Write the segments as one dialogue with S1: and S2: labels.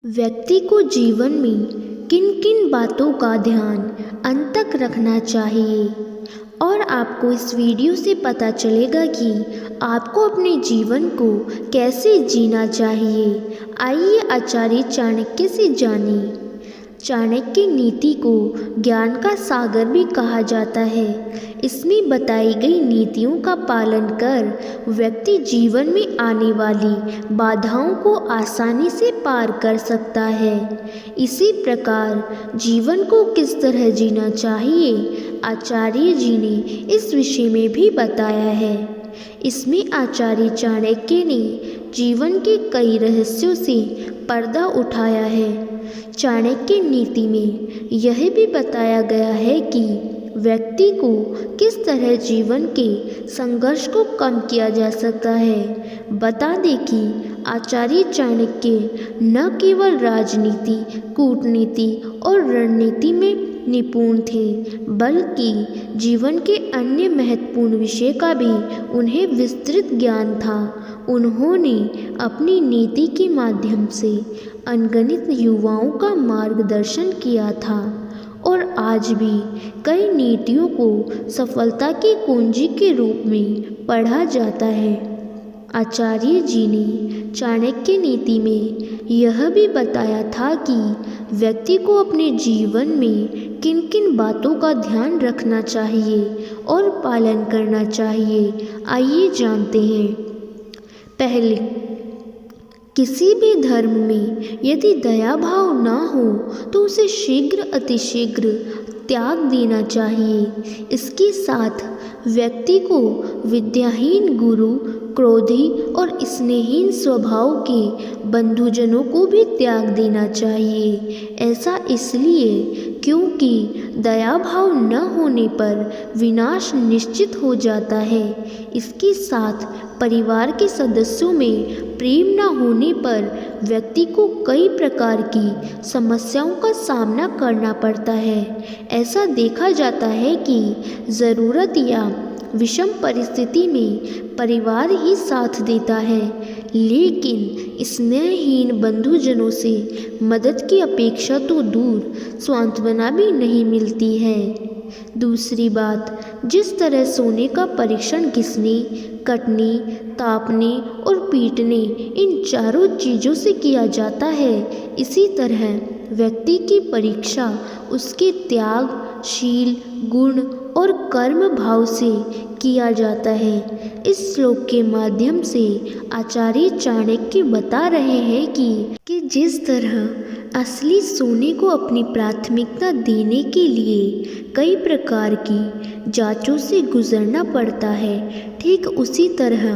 S1: व्यक्ति को जीवन में किन किन बातों का ध्यान अंत तक रखना चाहिए और आपको इस वीडियो से पता चलेगा कि आपको अपने जीवन को कैसे जीना चाहिए। आइए आचार्य चाणक्य से जानें। चाणक्य नीति को ज्ञान का सागर भी कहा जाता है। इसमें बताई गई नीतियों का पालन कर व्यक्ति जीवन में आने वाली बाधाओं को आसानी से पार कर सकता है। इसी प्रकार जीवन को किस तरह जीना चाहिए आचार्य जी ने इस विषय में भी बताया है। इसमें आचार्य चाणक्य ने जीवन के कई रहस्यों से पर्दा उठाया है। चाणक्य नीति में यह भी बताया गया है कि व्यक्ति को किस तरह जीवन के संघर्ष को कम किया जा सकता है। बता दें कि आचार्य चाणक्य न केवल राजनीति, कूटनीति और रणनीति में निपुण थे, बल्कि जीवन के अन्य महत्वपूर्ण विषय का भी उन्हें विस्तृत ज्ञान था। उन्होंने अपनी नीति के माध्यम से अनगिनत युवाओं का मार्गदर्शन किया था और आज भी कई नीतियों को सफलता की कुंजी के रूप में पढ़ा जाता है। आचार्य जी ने चाणक्य नीति में यह भी बताया था कि व्यक्ति को अपने जीवन में किन किन बातों का ध्यान रखना चाहिए और पालन करना चाहिए। आइए जानते हैं। पहले, किसी भी धर्म में यदि दया भाव ना हो तो उसे शीघ्र अतिशीघ्र त्याग देना चाहिए। इसके साथ व्यक्ति को विद्याहीन गुरु, क्रोधी और स्नेहहीन स्वभाव के बंधुजनों को भी त्याग देना चाहिए। ऐसा इसलिए क्योंकि दया भाव न होने पर विनाश निश्चित हो जाता है। इसके साथ परिवार के सदस्यों में प्रेम न होने पर व्यक्ति को कई प्रकार की समस्याओं का सामना करना पड़ता है। ऐसा देखा जाता है कि ज़रूरत या विषम परिस्थिति में परिवार ही साथ देता है, लेकिन स्नेहहीन बंधुजनों से मदद की अपेक्षा तो दूर सांत्वना भी नहीं मिलती है। दूसरी बात, जिस तरह सोने का परीक्षण घिसने, कटने, तापने और पीटने इन चारों चीज़ों से किया जाता है, इसी तरह व्यक्ति की परीक्षा उसके त्याग, शील, गुण और कर्म भाव से किया जाता है। इस श्लोक के माध्यम से आचार्य चाणक्य बता रहे हैं कि जिस तरह असली सोने को अपनी प्राथमिकता देने के लिए कई प्रकार की जांचों से गुजरना पड़ता है, ठीक उसी तरह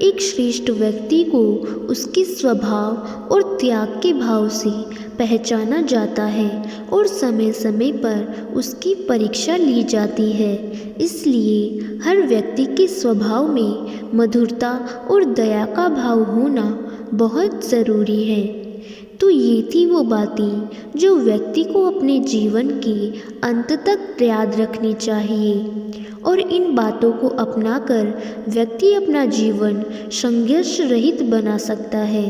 S1: एक श्रेष्ठ व्यक्ति को उसके स्वभाव और त्याग के भाव से पहचाना जाता है और समय समय पर उसकी परीक्षा ली जाती है। इसलिए हर व्यक्ति के स्वभाव में मधुरता और दया का भाव होना बहुत ज़रूरी है। तो ये थी वो बातें जो व्यक्ति को अपने जीवन के अंत तक याद रखनी चाहिए और इन बातों को अपनाकर व्यक्ति अपना जीवन संघर्ष रहित बना सकता है।